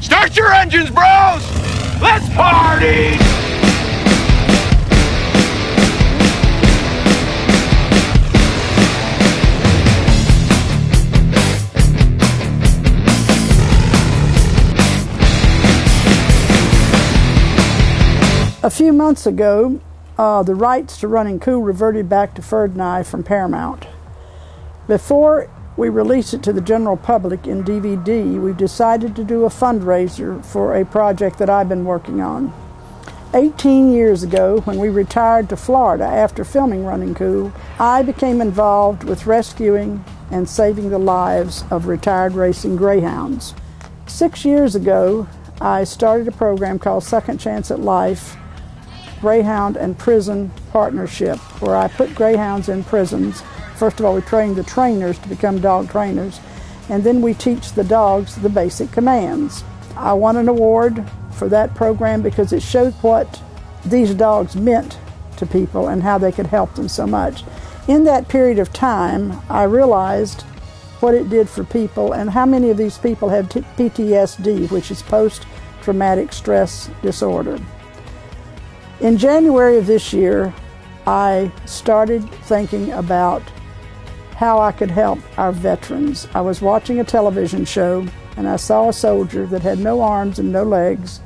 Start your engines, bros! Let's party! A few months ago, the rights to Running Cool reverted back to Ferd and I from Paramount. Before we release it to the general public in DVD, we've decided to do a fundraiser for a project that I've been working on. 18 years ago, when we retired to Florida after filming Running Cool, I became involved with rescuing and saving the lives of retired racing greyhounds. 6 years ago, I started a program called Second Chance at Life, Greyhound and Prison Partnership, where I put greyhounds in prisons. First of all, we train the trainers to become dog trainers, and then we teach the dogs the basic commands. I won an award for that program because it showed what these dogs meant to people and how they could help them so much. In that period of time, I realized what it did for people and how many of these people have PTSD, which is post-traumatic stress disorder. In January of this year, I started thinking about how I could help our veterans. I was watching a television show and I saw a soldier that had no arms and no legs.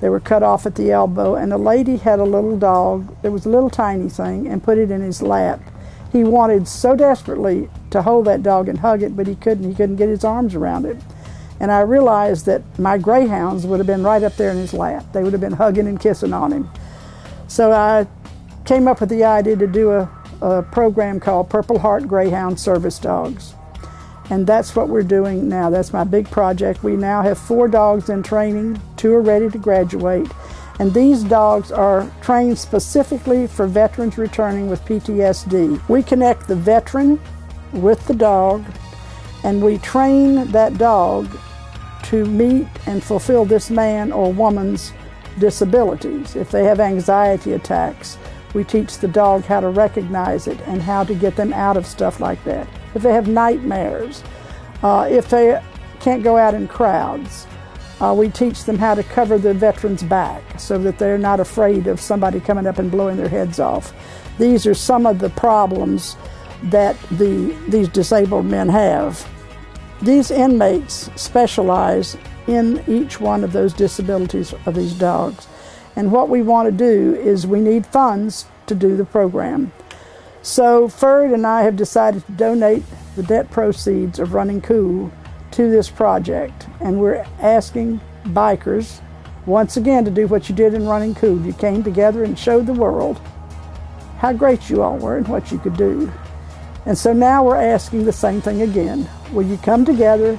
They were cut off at the elbow, and a lady had a little dog. It was a little tiny thing, and put it in his lap. He wanted so desperately to hold that dog and hug it, but he couldn't. He couldn't get his arms around it. And I realized that my greyhounds would have been right up there in his lap. They would have been hugging and kissing on him. So I came up with the idea to do a program called Purple Heart Greyhound Service Dogs. And that's what we're doing now. That's my big project. We now have 4 dogs in training. 2 are ready to graduate. And these dogs are trained specifically for veterans returning with PTSD. We connect the veteran with the dog, and we train that dog to meet and fulfill this man or woman's disabilities. If they have anxiety attacks, we teach the dog how to recognize it and how to get them out of stuff like that. If they have nightmares, if they can't go out in crowds, we teach them how to cover the veteran's back so that they're not afraid of somebody coming up and blowing their heads off. These are some of the problems that these disabled men have. These inmates specialize in each one of those disabilities of these dogs. And what we want to do is we need funds to do the program. So Ferd and I have decided to donate the net proceeds of Running Cool to this project. And we're asking bikers, once again, to do what you did in Running Cool. You came together and showed the world how great you all were and what you could do. And so now we're asking the same thing again. Will you come together,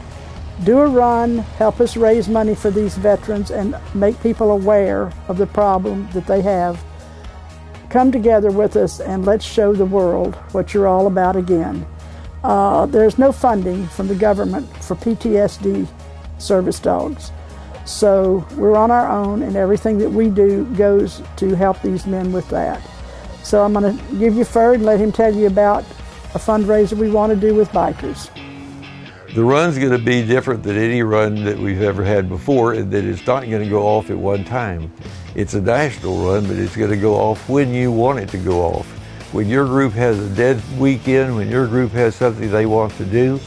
do a run, help us raise money for these veterans and make people aware of the problem that they have. Come together with us and let's show the world what you're all about again. There's no funding from the government for PTSD service dogs. So we're on our own, and everything that we do goes to help these men with that. So I'm going to give you Ferd and let him tell you about a fundraiser we want to do with bikers. The run's going to be different than any run that we've ever had before, in that it's not going to go off at one time. It's a national run, but it's going to go off when you want it to go off. When your group has a dead weekend, when your group has something they want to do,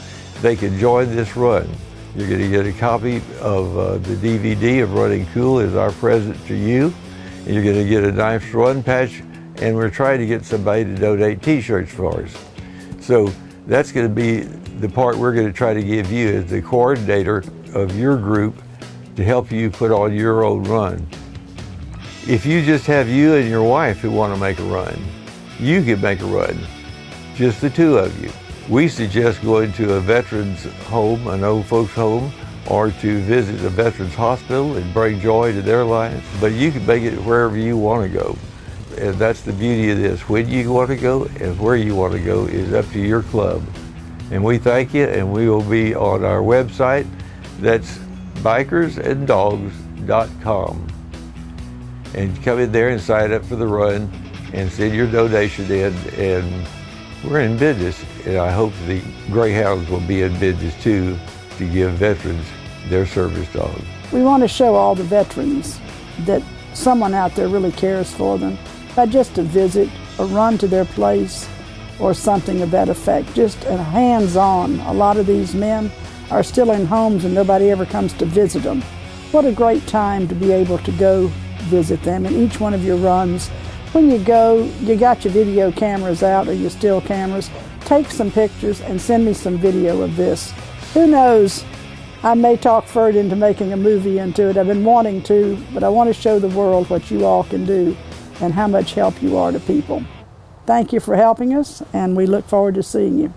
they can join this run. You're going to get a copy of the DVD of Running Cool as our present to you. And you're going to get a nice run patch, and we're trying to get somebody to donate t-shirts for us. So that's going to be the part we're going to try to give you as the coordinator of your group to help you put on your own run. If you just have you and your wife who want to make a run, you can make a run, just the 2 of you. We suggest going to a veteran's home, an old folks home, or to visit a veteran's hospital and bring joy to their lives. But you can make it wherever you want to go. And that's the beauty of this. When you want to go and where you want to go is up to your club. And we thank you, and we will be on our website. That's bikersanddogs.com. And come in there and sign up for the run and send your donation in. And we're in business, and I hope the Greyhounds will be in business too to give veterans their service dogs. We want to show all the veterans that someone out there really cares for them, not just a visit, a run to their place, or something of that effect, just a hands-on. A lot of these men are still in homes and nobody ever comes to visit them. What a great time to be able to go visit them. And each one of your runs, when you go, you got your video cameras out or your still cameras, take some pictures and send me some video of this. Who knows, I may talk Ferd into making a movie into it. I've been wanting to, but I want to show the world what you all can do and how much help you are to people. Thank you for helping us, and we look forward to seeing you.